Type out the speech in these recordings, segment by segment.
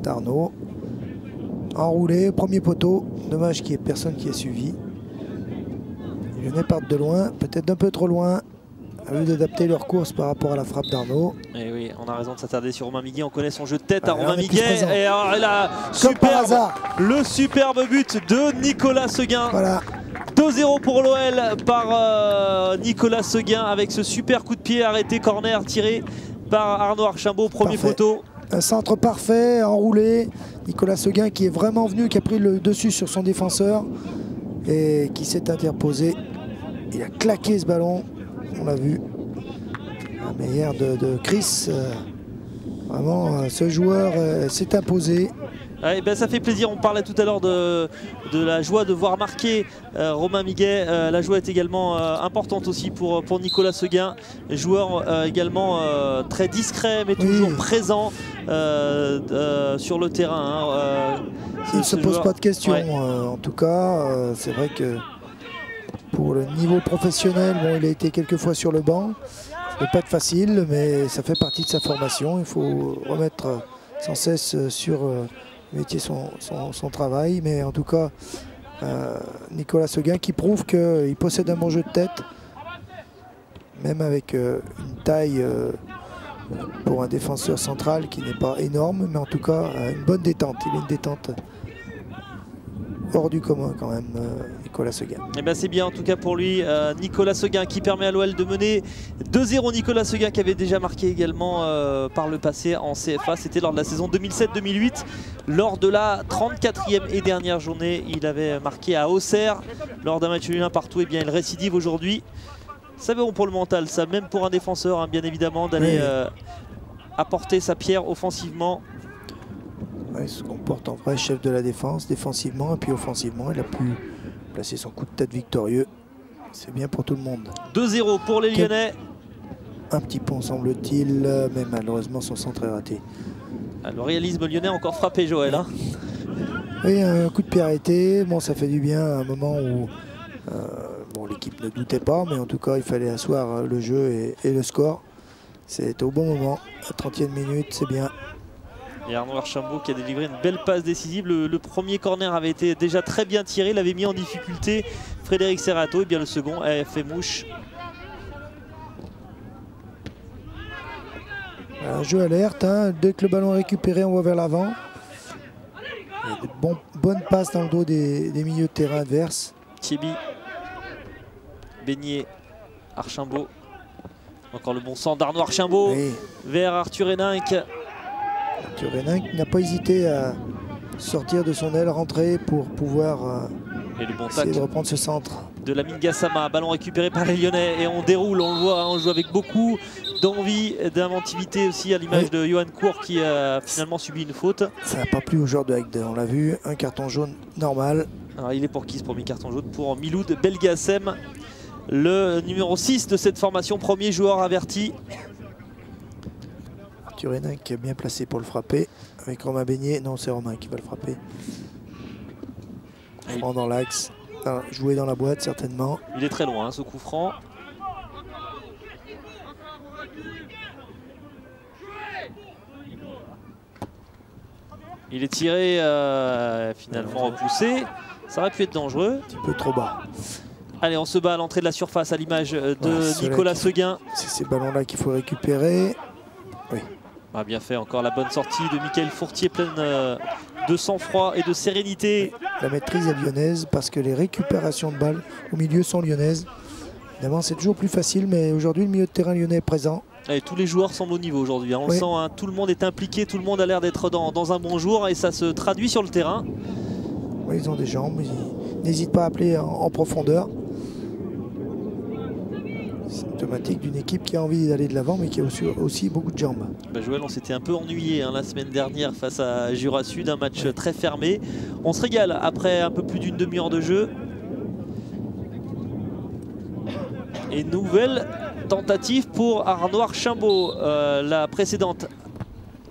d'Arnaud. Enroulé, premier poteau. Dommage qu'il n'y ait personne qui ait suivi. Les Lyonnais partent de loin, peut-être d'un peu trop loin, à lieu d'adapter leur course par rapport à la frappe d'Arnaud. Et oui, on a raison de s'attarder sur Romain Miguet. On connaît son jeu de tête à Romain Miguet. Et alors, là, le superbe but de Nicolas Seguin. Voilà. 2-0 pour l'OL par Nicolas Seguin avec ce super coup de pied arrêté, corner tiré par Arnaud Archambault, premier poteau. Un centre parfait, enroulé. Nicolas Seguin qui est vraiment venu, qui a pris le dessus sur son défenseur et qui s'est interposé. Il a claqué ce ballon, on l'a vu. La meilleure de Chris. Vraiment, ce joueur s'est imposé. Ouais, ben ça fait plaisir, on parlait tout à l'heure de la joie de voir marquer Romain Miguet. La joie est également importante aussi pour Nicolas Seguin, joueur également très discret mais toujours présent sur le terrain. Il ne se pose pas de questions, en tout cas, c'est vrai que pour le niveau professionnel, bon, il a été quelques fois sur le banc. Ça ne peut pas être facile, mais ça fait partie de sa formation. Il faut remettre sans cesse sur métier son travail, mais en tout cas Nicolas Seguin qui prouve qu'il possède un bon jeu de tête, même avec une taille pour un défenseur central qui n'est pas énorme, mais en tout cas une bonne détente. Il a une détente hors du commun quand même, Nicolas Seguin. Et ben c'est bien en tout cas pour lui, Nicolas Seguin qui permet à l'OL de mener 2-0. Nicolas Seguin qui avait déjà marqué également par le passé en CFA, c'était lors de la saison 2007-2008. Lors de la 34e et dernière journée, il avait marqué à Auxerre lors d'un match nul un partout. Et bien il récidive aujourd'hui. C'est bon pour le mental, ça, même pour un défenseur, hein, bien évidemment, d'aller apporter sa pierre offensivement. Il se comporte en vrai chef de la défense, défensivement et puis offensivement. Il a pu placer son coup de tête victorieux. C'est bien pour tout le monde. 2-0 pour les Lyonnais. Un petit pont semble-t-il, mais malheureusement son centre est raté. Le réalisme lyonnais a encore frappé Joël. Hein. Oui, un coup de pied arrêté. Bon, ça fait du bien à un moment où bon, l'équipe ne doutait pas, mais en tout cas, il fallait asseoir le jeu et le score. C'est au bon moment. À 30e minute, c'est bien. Et Arnaud Archambault qui a délivré une belle passe décisive. Le premier corner avait été déjà très bien tiré. Il avait mis en difficulté Frédéric Serrato. Et bien le second a fait mouche. Un jeu alerte. Hein. Dès que le ballon est récupéré, on va vers l'avant. Bonnes passes dans le dos des milieux de terrain adverses. Thierry, Beignet, Archambault. Encore le bon centre d'Arnaud Archambault vers Arthur Héninck. Arthur Héninck n'a pas hésité à sortir de son aile, rentrer pour pouvoir essayer de reprendre ce centre. De Lamine Gassama, ballon récupéré par les Lyonnais et on déroule, on le voit, hein, on joue avec beaucoup d'envie, d'inventivité aussi à l'image de Johan Cour qui a finalement subi une faute. Ça n'a pas plu au joueur de Agde, on l'a vu, un carton jaune normal. Alors il est pour qui ce premier carton jaune? Pour Miloud Belgassem, le numéro 6 de cette formation, premier joueur averti. Arthur Héninck est bien placé pour le frapper avec Romain Beignet. Non, c'est Romain qui va le frapper. Franc dans l'axe, joué dans la boîte certainement. Il est très loin, hein, ce coup franc. Il est tiré, finalement repoussé. Ça aurait pu être dangereux. Un petit peu trop bas. Allez, on se bat à l'entrée de la surface à l'image de Nicolas Seguin. C'est ces ballons-là qu'il faut récupérer. Oui. Ah, bien fait, encore la bonne sortie de Mickaël Fourtier, pleine de sang-froid et de sérénité. La maîtrise est lyonnaise parce que les récupérations de balles au milieu sont lyonnaises. Évidemment, c'est toujours plus facile, mais aujourd'hui, le milieu de terrain lyonnais est présent. Et tous les joueurs semblent au niveau aujourd'hui. Hein. On le sent, hein, tout le monde est impliqué, tout le monde a l'air d'être dans un bon jour et ça se traduit sur le terrain. Oui, ils ont des jambes, ils n'hésitent pas à appeler en profondeur. Symptomatique d'une équipe qui a envie d'aller de l'avant mais qui a aussi beaucoup de jambes. Bah Joël, on s'était un peu ennuyé hein, la semaine dernière face à Jura Sud, un match très fermé. On se régale après un peu plus d'une demi-heure de jeu. Et nouvelle tentative pour Arnaud Archambault. La précédente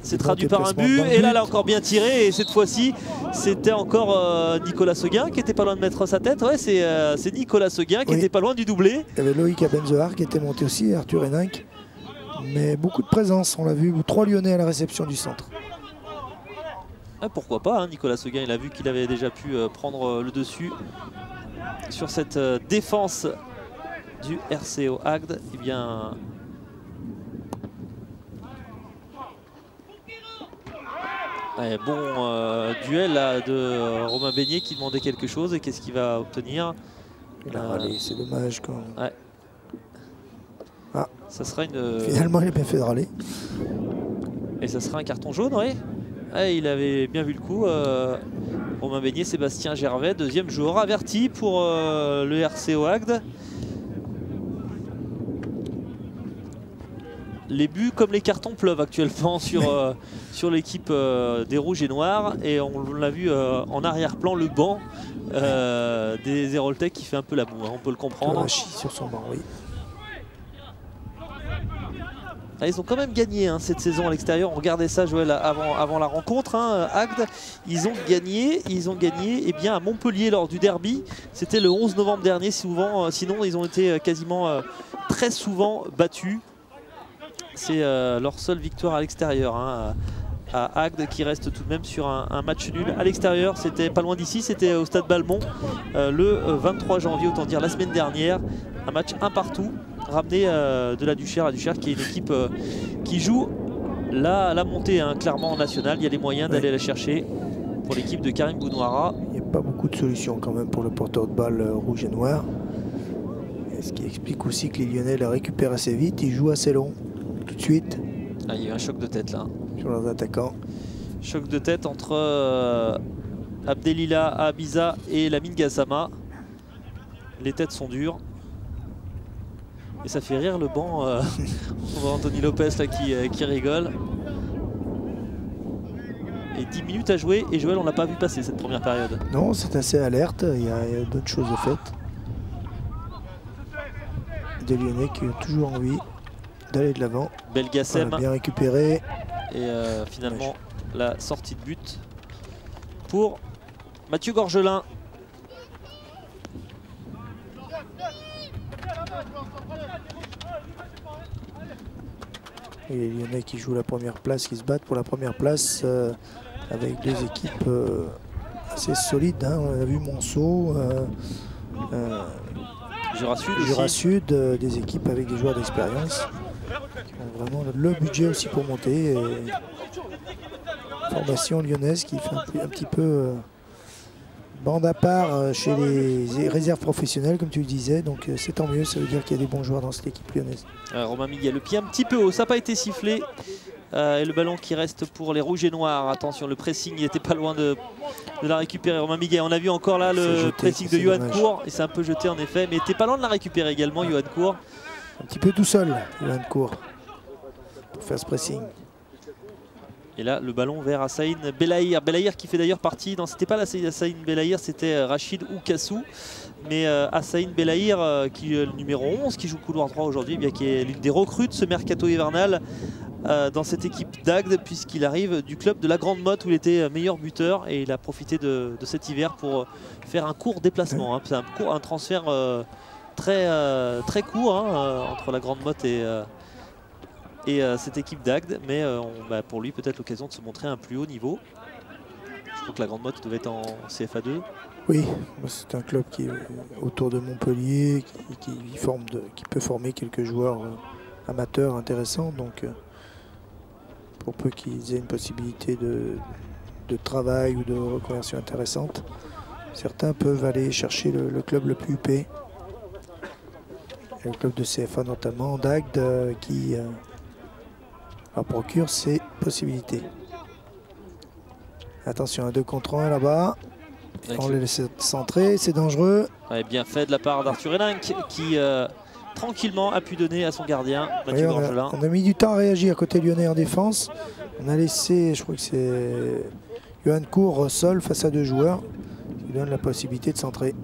s'est traduite par un but et là, elle a encore bien tiré et cette fois-ci c'était encore Nicolas Seguin qui était pas loin de mettre sa tête. Ouais, c'est Nicolas Seguin qui était pas loin du doublé. Il y avait Loïc Abenzehar qui était monté aussi, Arthur Héninck. Mais beaucoup de présence, on l'a vu, 3 Lyonnais à la réception du centre. Pourquoi pas, hein, Nicolas Seguin, il a vu qu'il avait déjà pu prendre le dessus sur cette défense du RCO Agde. Eh bien, bon duel là, de Romain Beignet qui demandait quelque chose, et qu'est-ce qu'il va obtenir? Il a râlé, c'est dommage quand même. Ouais. Ah. Ça sera une... Finalement, il a bien fait de râler. Et ça sera un carton jaune, oui. Ouais, il avait bien vu le coup. Romain Beignet, Sébastien Gervais, deuxième joueur averti pour le RCO Agde. Les buts comme les cartons pleuvent actuellement sur l'équipe des Rouges et Noirs. Et on l'a vu en arrière-plan, le banc des Héroltais qui fait un peu la moue, hein, on peut le comprendre. Sur son banc, oui. Ah, ils ont quand même gagné hein, cette saison à l'extérieur. On regardait ça, Joël, avant la rencontre. Hein, Agde, ils ont gagné eh bien, à Montpellier lors du derby. C'était le 11 novembre dernier. Sinon, ils ont été quasiment très souvent battus. C'est leur seule victoire à l'extérieur. Hein, à Agde, qui reste tout de même sur un match nul à l'extérieur. C'était pas loin d'ici, c'était au Stade Balmont le 23 janvier, autant dire la semaine dernière. Un match un partout, ramené de la Duchère qui est une équipe qui joue la montée hein, clairement en national. Il y a les moyens d'aller la chercher pour l'équipe de Karim Bounouara. Il n'y a pas beaucoup de solutions quand même pour le porteur de balle rouge et noir. Et ce qui explique aussi que les Lyonnais la récupèrent assez vite, ils jouent assez long, tout de suite. Ah, il y a eu un choc de tête là. Sur leurs attaquants. Choc de tête entre Abdelila Abiza et Lamine Gassama. Les têtes sont dures. Et ça fait rire le banc. On voit Anthony Lopez là qui rigole. Et 10 minutes à jouer. Et Joël, on l'a pas vu passer cette première période. Non, c'est assez alerte. Il y a d'autres choses de faites. Des Lyonnais qui ont toujours envie d'aller de l'avant. Belgassem. Bien récupéré. Et finalement, la sortie de but pour Mathieu Gorgelin. Et les Lyonnais qui jouent la première place, qui se battent pour la première place avec deux équipes assez solides. Hein. On a vu Monceau, Jura Sud, des équipes avec des joueurs d'expérience qui ont vraiment le budget aussi pour monter. Et formation lyonnaise qui fait un petit peu bande à part chez les réserves professionnelles, comme tu le disais. Donc c'est tant mieux, ça veut dire qu'il y a des bons joueurs dans cette équipe lyonnaise. Romain Miguel, le pied un petit peu haut, ça n'a pas été sifflé. Et le ballon qui reste pour les Rouges et Noirs. Attention, le pressing, il n'était pas loin de la récupérer. Romain Miguel, on a vu encore là le pressing de Johan Cour. Et c'est un peu jeté en effet, mais il n'était pas loin de la récupérer également, Johan Cour. Un petit peu tout seul, Johan Cour, pour faire ce pressing. Et là, le ballon vers Hassain Belaïr. Belaïr qui fait d'ailleurs partie, non, c'était pas Hassain Belaïr, c'était Rachid Oukassou. Mais Hassain Belaïr, qui est le numéro 11, qui joue couloir droit aujourd'hui, bien qui est l'une des recrues de ce mercato hivernal dans cette équipe d'Agde, puisqu'il arrive du club de la Grande Motte où il était meilleur buteur. Et il a profité de cet hiver pour faire un court déplacement. Hein. C'est un transfert très court hein, entre la Grande Motte et cette équipe d'Agde, mais pour lui peut-être l'occasion de se montrer à un plus haut niveau. Je crois que la Grande Motte devait être en CFA2. Oui, c'est un club qui est autour de Montpellier, qui peut former quelques joueurs amateurs intéressants. Donc pour peu qu'ils aient une possibilité de travail ou de reconversion intéressante, certains peuvent aller chercher le club le plus huppé. Le club de CFA notamment, d'Agde, qui procure ces possibilités. Attention, un 2 contre 1 là-bas. On les laisse centrer, c'est dangereux. Ouais, bien fait de la part d'Arthur Hénin qui tranquillement a pu donner à son gardien, Mathieu Gorgelin. On a mis du temps à réagir côté lyonnais en défense. On a laissé, je crois que c'est Johan Cour seul face à deux joueurs, qui donne la possibilité de centrer.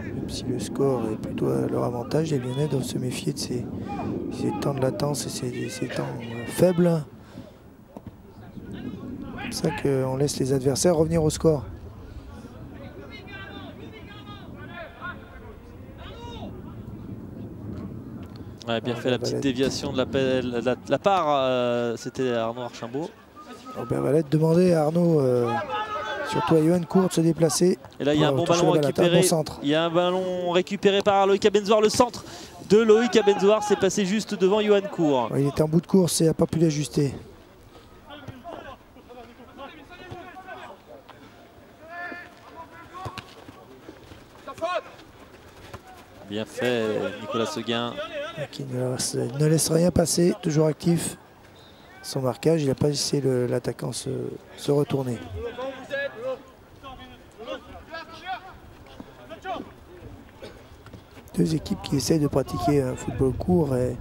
Même si le score est plutôt à leur avantage, les Lyonnais doivent se méfier de ces temps de latence et ces temps faibles. C'est pour ça qu'on laisse les adversaires revenir au score. Ouais, bien fait la petite déviation de la part, c'était Arnaud Archambault. Robert Valette demandait à Arnaud, surtout à Johan Court, de se déplacer. Et là, il y a un bon ballon récupéré. Il y a un ballon récupéré par Loïc Abenzoar. Le centre de Loïc Abenzoar s'est passé juste devant Johan Court. Il était en bout de course et n'a pas pu l'ajuster. Bien fait, Nicolas Seguin. Qui ne laisse rien passer, toujours actif. Son marquage, il n'a pas laissé l'attaquant se retourner. Deux équipes qui essayent de pratiquer un football court et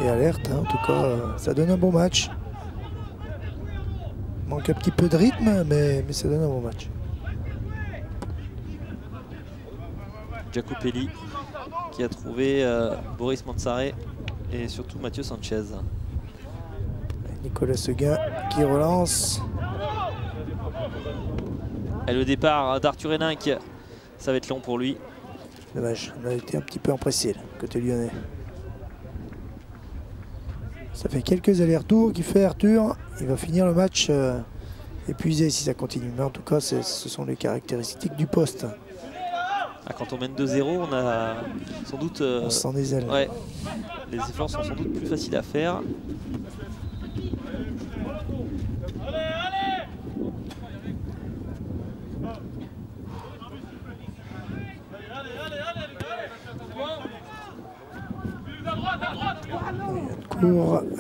alerte. En tout cas, ça donne un bon match. Manque un petit peu de rythme, mais ça donne un bon match. Giacopelli qui a trouvé Boris Mansaré et surtout Mathieu Sanchez. Nicolas Seguin qui relance. Et le départ d'Arthur Héninck, ça va être long pour lui. Dommage, on a été un petit peu empressé côté lyonnais. Ça fait quelques allers-retours qui fait Arthur. Il va finir le match épuisé si ça continue. Mais en tout cas, ce sont les caractéristiques du poste. Ah, quand on mène 2-0, on a sans doute... on se sent des ailes. Ouais, les efforts sont sans doute plus faciles à faire.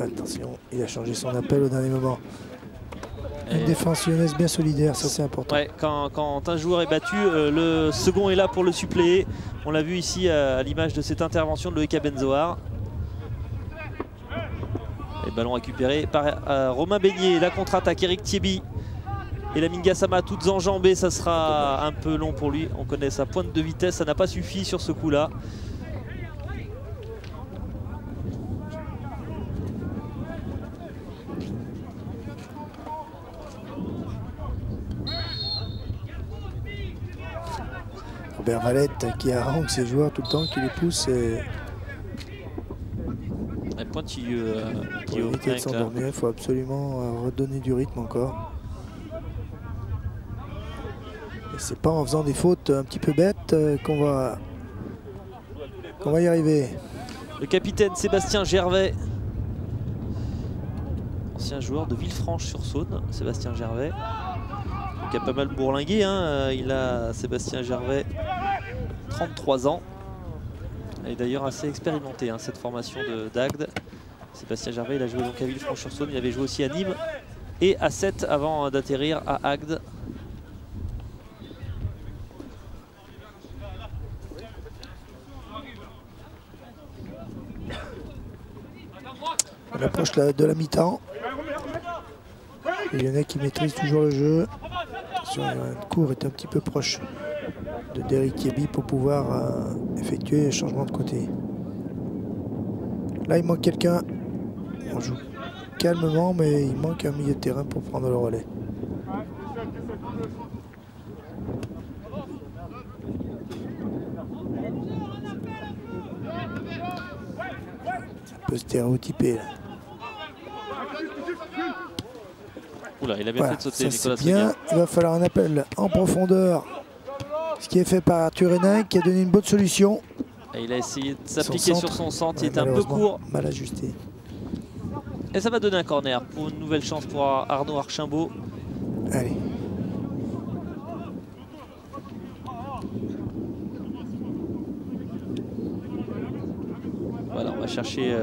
Attention, il a changé son appel au dernier moment. Une défense lyonnaise bien solidaire, ça c'est important. Ouais, quand un joueur est battu, le second est là pour le suppléer. On l'a vu ici à l'image de cette intervention de Loïc Abenzoar. Et ballon récupéré par Romain Beignet. La contre-attaque, Eric Thiebi et Lamine Gassama toutes enjambées. Ça sera un peu long pour lui. On connaît sa pointe de vitesse, ça n'a pas suffi sur ce coup-là. Robert Valette qui harangue ses joueurs tout le temps, qui les pousse. Pointilleux. Pour éviter de s'endormir, il faut absolument redonner du rythme encore. Et c'est pas en faisant des fautes un petit peu bêtes qu'on va y arriver. Le capitaine Sébastien Gervais, ancien joueur de Villefranche-sur-Saône, Sébastien Gervais. Qui a pas mal bourlingué, hein. Il a, Sébastien Gervais, 33 ans. Et d'ailleurs assez expérimenté, hein, cette formation d'Agde. Sébastien Gervais, il a joué donc à Villefranche-sur-Saône, il avait joué aussi à Nîmes et à Sète avant d'atterrir à Agde. On approche de la mi-temps. Les Lyonnais qui maîtrisent toujours le jeu. Le cours est un petit peu proche de Derrick Thiebi pour pouvoir effectuer un changement de côté. Là, il manque quelqu'un. On joue calmement, mais il manque un milieu de terrain pour prendre le relais. C'est un peu stéréotypé, là. Oula, il a bien fait de sauter, Nicolas Seguin. Il va falloir un appel en profondeur. Ce qui est fait par Arthur Héninck qui a donné une bonne solution. Et il a essayé de s'appliquer sur son centre, il était un peu court. Mal ajusté. Et ça va donner un corner pour une nouvelle chance pour Arnaud Archimbaud. Allez. Voilà, on va chercher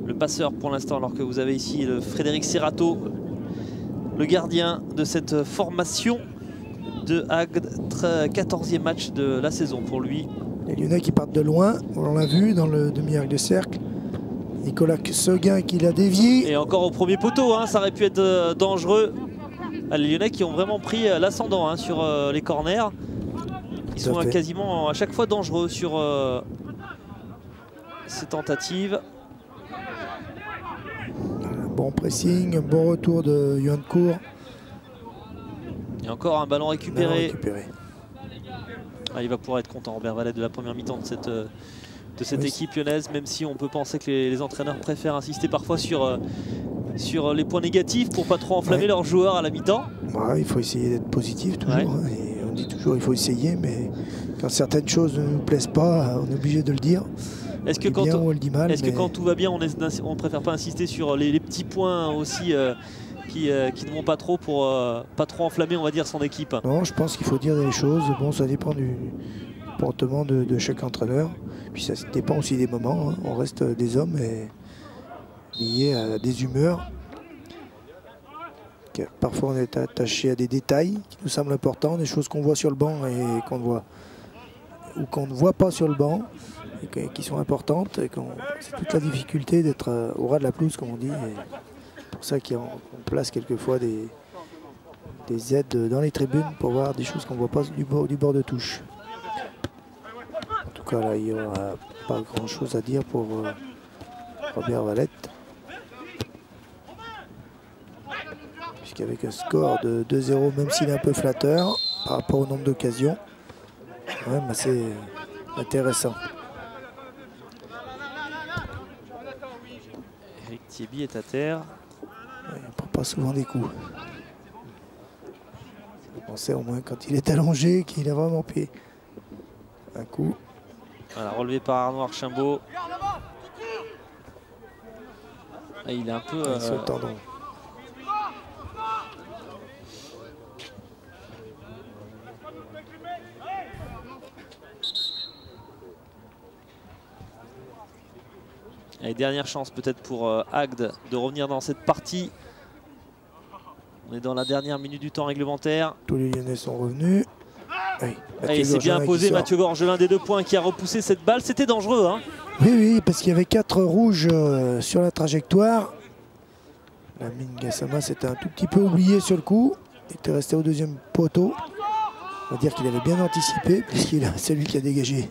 le passeur pour l'instant, alors que vous avez ici le Frédéric Serrato, le gardien de cette formation de Agde. 14e match de la saison pour lui. Les Lyonnais qui partent de loin, on l'a vu dans le demi-arc de cercle. Nicolas Seguin qui l'a dévié. Et encore au premier poteau, hein, ça aurait pu être dangereux. Les Lyonnais qui ont vraiment pris l'ascendant, hein, sur les corners. Ils sont quasiment à chaque fois dangereux sur ces tentatives. Bon pressing, bon retour de Johan Court. Et encore un ballon récupéré. Ah, il va pouvoir être content, Robert Valette, de la première mi-temps de cette équipe lyonnaise, même si on peut penser que les entraîneurs préfèrent insister parfois sur sur les points négatifs pour pas trop enflammer leurs joueurs à la mi-temps. Ouais, il faut essayer d'être positif toujours. Ouais. Hein, et on dit toujours il faut essayer, mais quand certaines choses ne nous plaisent pas, on est obligé de le dire. Est-ce que, bien ou on le dit mal, que quand tout va bien, on préfère pas insister sur les petits points aussi qui ne vont pas trop pour pas trop enflammer, on va dire, son équipe? Non, je pense qu'il faut dire les choses. Bon, ça dépend du comportement de chaque entraîneur. Puis ça dépend aussi des moments. Hein. On reste des hommes et liés à des humeurs. Parfois on est attaché à des détails qui nous semblent importants, des choses qu'on voit sur le banc et qu'on voit ou qu'on ne voit pas sur le banc et qui sont importantes. C'est toute la difficulté d'être au ras de la pelouse, comme on dit. C'est pour ça qu'on place quelquefois des aides dans les tribunes pour voir des choses qu'on ne voit pas du bord de touche. En tout cas, là, il n'y aura pas grand-chose à dire pour Robert Valette. Puisqu'avec un score de 2-0, même s'il est un peu flatteur par rapport au nombre d'occasions, quand même assez intéressant. Eric Thieby est à terre. Il ne prend pas souvent des coups. On sait au moins quand il est allongé qu'il a vraiment pris un coup. Voilà, relevé par Arnaud Archimbaud. Et il est un peu... sur le tendon. Et dernière chance peut-être pour Agde de revenir dans cette partie. On est dans la dernière minute du temps réglementaire. Tous les Lyonnais sont revenus. Oui, il s'est bien imposé, Mathieu Gorgelin, des 2 points, qui a repoussé cette balle. C'était dangereux. Hein. Oui, parce qu'il y avait 4 rouges sur la trajectoire. Lamine Gassama s'était un tout petit peu oublié sur le coup. Il était resté au deuxième poteau. On va dire qu'il avait bien anticipé, c'est lui qui a dégagé.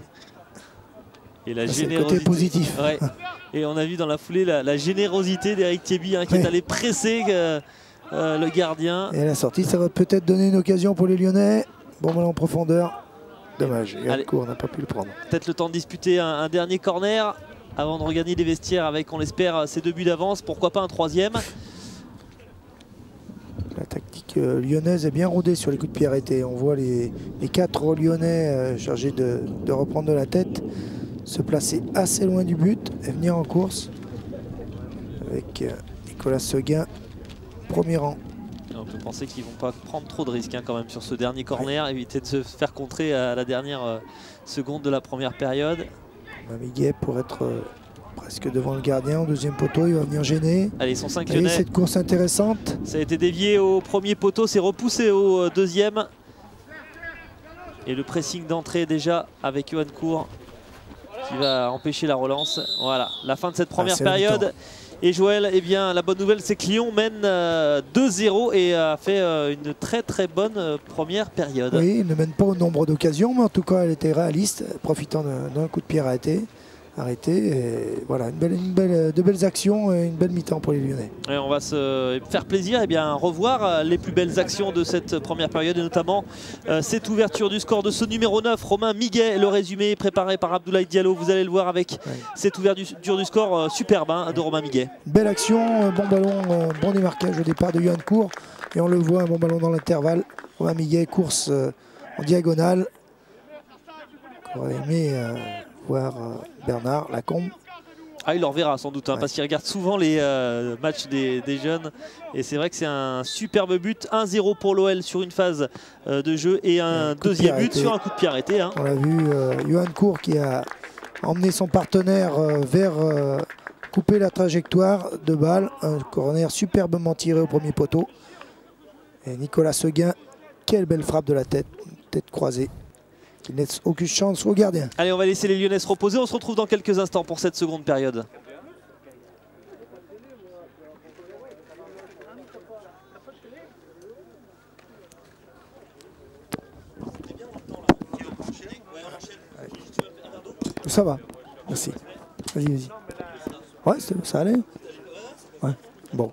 Et la générosité. Côté positif. Ouais. Et on a vu dans la foulée la générosité d'Eric Thieby qui est allé presser le gardien. Et à la sortie, ça va peut-être donner une occasion pour les Lyonnais. Bon ballon en profondeur. Dommage, Yancourt n'a pas pu le prendre. Peut-être le temps de disputer un dernier corner avant de regagner les vestiaires avec, on l'espère, ces 2 buts d'avance. Pourquoi pas un 3e? La tactique lyonnaise est bien rodée sur les coups de pied arrêtés. On voit les 4 Lyonnais chargés de reprendre de la tête se placer assez loin du but et venir en course avec Nicolas Seguin, premier rang. On peut penser qu'ils ne vont pas prendre trop de risques quand même sur ce dernier corner, éviter de se faire contrer à la dernière seconde de la première période. Mamiguet pour être presque devant le gardien au deuxième poteau, il va venir gêner. Allez, ils sont 5 Lyonnais. Cette course intéressante. Ça a été dévié au premier poteau, c'est repoussé au deuxième. Et le pressing d'entrée déjà avec Johan Cour qui va empêcher la relance. Voilà, la fin de cette première période. Et Joël, eh bien, la bonne nouvelle, c'est que Lyon mène 2-0 et a fait une très bonne première période. Oui, il ne mène pas au nombre d'occasions, mais en tout cas, elle était réaliste, profitant d'un coup de pied arrêté. Et voilà, de belles actions et une belle mi-temps pour les Lyonnais. Et on va se faire plaisir et revoir les plus belles actions de cette première période et notamment cette ouverture du score de ce numéro 9, Romain Miguet. Le résumé préparé par Abdoulaye Diallo, vous allez le voir avec cette ouverture du score superbe de Romain Miguet. Belle action, bon ballon, bon démarquage au départ de Johan Cour et on le voit, un bon ballon dans l'intervalle. Romain Miguet, course en diagonale. On aurait aimé voir Bernard Lacombe. Ah, il le reverra sans doute, parce qu'il regarde souvent les matchs des jeunes. Et c'est vrai que c'est un superbe but. 1-0 pour l'OL sur une phase de jeu et un deuxième but sur un coup de pied arrêté. On l'a vu, Johan Cour qui a emmené son partenaire vers couper la trajectoire de balle. Un corner superbement tiré au premier poteau. Et Nicolas Seguin, quelle belle frappe de la tête croisée, qui ne laisse aucune chance au gardien. Allez, on va laisser les Lyonnais se reposer. On se retrouve dans quelques instants pour cette seconde période. Ça va, merci. Vas-y. Ouais, ça allait. Ouais, bon.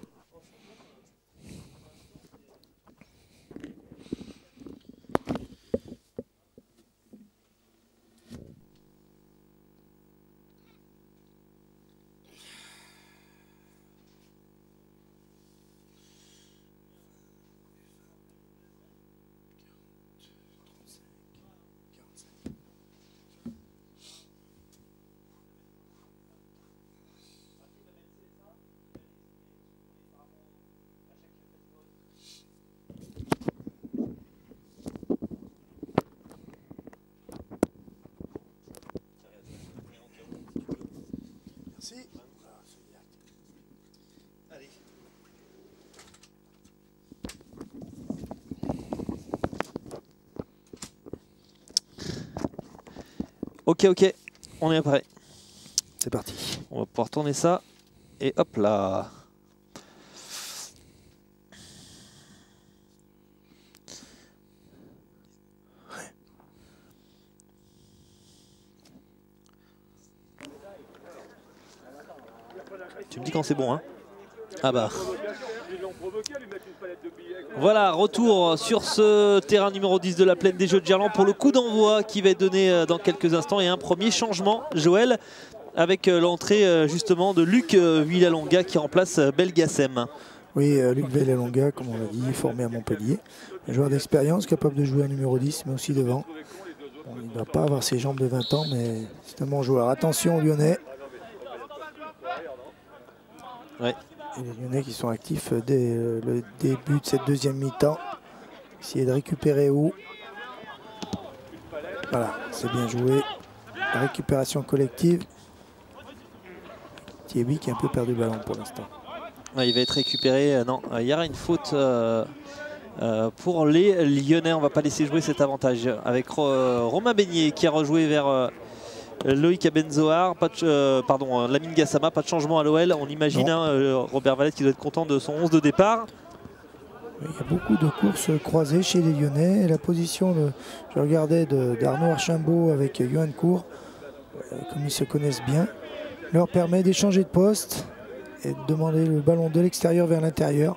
Ok, on est prêt. C'est parti. On va pouvoir tourner ça. Et hop là. Tu me dis quand c'est bon, hein? Ah bah. Voilà, retour sur ce terrain numéro 10 de la plaine des Jeux de Gerland pour le coup d'envoi qui va être donné dans quelques instants. Et un premier changement, Joël, avec l'entrée justement de Luc Villalonga qui remplace Belgacem. Oui, Luc Villalonga, comme on l'a dit, formé à Montpellier. Un joueur d'expérience, capable de jouer à numéro 10, mais aussi devant. Bon, il ne doit pas avoir ses jambes de 20 ans, mais c'est un bon joueur. Attention aux Lyonnais. Ouais. Et les Lyonnais qui sont actifs dès le début de cette deuxième mi-temps. Essayer de récupérer haut. Voilà, c'est bien joué. La récupération collective. Thierry qui a un peu perdu le ballon pour l'instant. Ouais, il va être récupéré. Non, il y aura une faute pour les Lyonnais. On ne va pas laisser jouer cet avantage. Avec Romain Beignet qui a rejoué vers Loïc Abenzoar, Lamine Gassama, pas de changement à l'OL. On imagine Robert Valette qui doit être content de son 11 de départ. Il y a beaucoup de courses croisées chez les Lyonnais. Et la position, je regardais, d'Arnaud Archambault avec Johan Cour, comme ils se connaissent bien, leur permet d'échanger de poste et de demander le ballon de l'extérieur vers l'intérieur.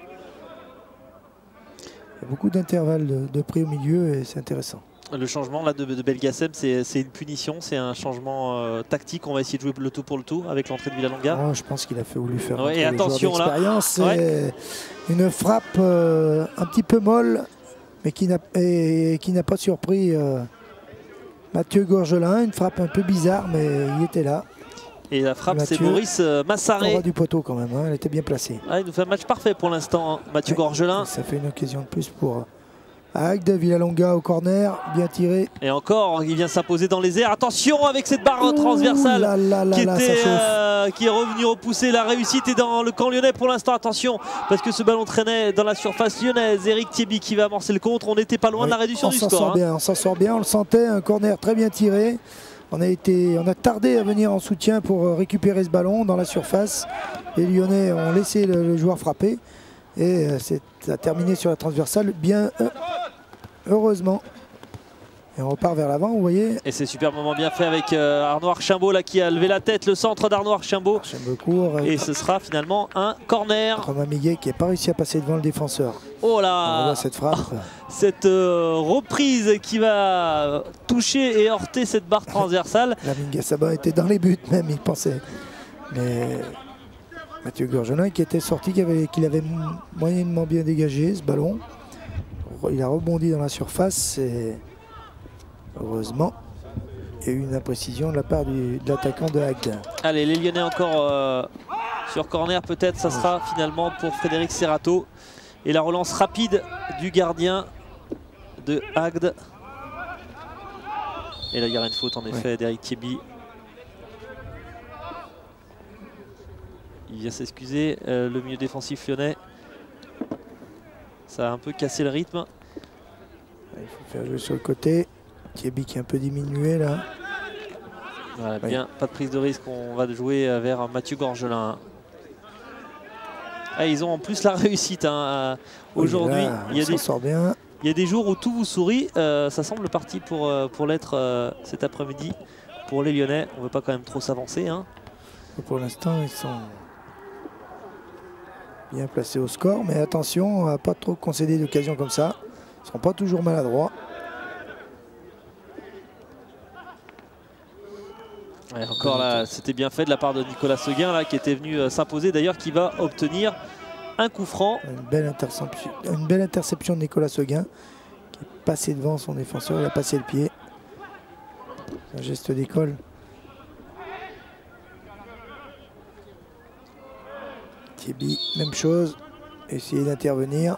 Il y a beaucoup d'intervalles de prix au milieu et c'est intéressant. Le changement là de Belgacem, c'est une punition, c'est un changement tactique. On va essayer de jouer le tout pour le tout avec l'entrée de Villalonga. Oh, je pense qu'il a voulu faire et attention là. C'est une frappe un petit peu molle, mais qui n'a pas surpris Mathieu Gorgelin. Une frappe un peu bizarre, mais il était là. Et la frappe, c'est Maurice Massaré. On va du poteau quand même, hein, elle était bien placée. Ah, il nous fait un match parfait pour l'instant, hein, Mathieu Gorgelin. Ça fait une occasion de plus pour Agde. Villalonga au corner, bien tiré. Et encore, il vient s'imposer dans les airs. Attention avec cette barre transversale qui est revenue repousser. La réussite est dans le camp lyonnais pour l'instant. Attention, parce que ce ballon traînait dans la surface lyonnaise. Eric Thierry qui va amorcer le contre. On n'était pas loin de la réduction du score. On s'en sort bien, on le sentait. Un corner très bien tiré. On a tardé à venir en soutien pour récupérer ce ballon dans la surface. Les Lyonnais ont laissé le joueur frapper. Et ça a terminé sur la transversale, bien heureusement. Et on repart vers l'avant, vous voyez. Et c'est super moment bien fait avec Arnaud Archambault là, qui a levé la tête, le centre d'Arnaud Archambault. Et ce sera finalement un corner. Romain Miguet qui n'a pas réussi à passer devant le défenseur. Oh là, on voit cette frappe. Cette reprise qui va toucher et heurter cette barre transversale. Lamine Gassama était dans les buts même, il pensait. Mais Mathieu Gorgelin qui était sorti, qu'il avait moyennement bien dégagé ce ballon. Il a rebondi dans la surface et heureusement il y a eu une imprécision de la part de l'attaquant de Agde. Allez, les Lyonnais encore sur corner, peut-être ça sera finalement pour Frédéric Serrato. Et la relance rapide du gardien de Agde. Et là il y aura une faute en effet d'Eric Thierry. Il vient s'excuser, le milieu défensif lyonnais. Ça a un peu cassé le rythme. Il faut faire jouer sur le côté. Thierry qui est un peu diminué là. Voilà, bien, pas de prise de risque. On va jouer vers Mathieu Gorgelin. Ah, ils ont en plus la réussite. Hein. Aujourd'hui, il y a des jours où tout vous sourit. Ça semble parti pour l'être cet après-midi. Pour les Lyonnais, on ne veut pas quand même trop s'avancer. Hein. Pour l'instant, ils sont bien placés au score. Mais attention, à ne pas trop concéder d'occasions comme ça. Ils ne seront pas toujours maladroits. Ouais, encore là, c'était bien fait de la part de Nicolas Seguin là, qui était venu s'imposer, d'ailleurs qui va obtenir un coup franc. Une belle interception de Nicolas Seguin qui est passé devant son défenseur, il a passé le pied. Un geste d'école. Thierry, même chose, essayer d'intervenir.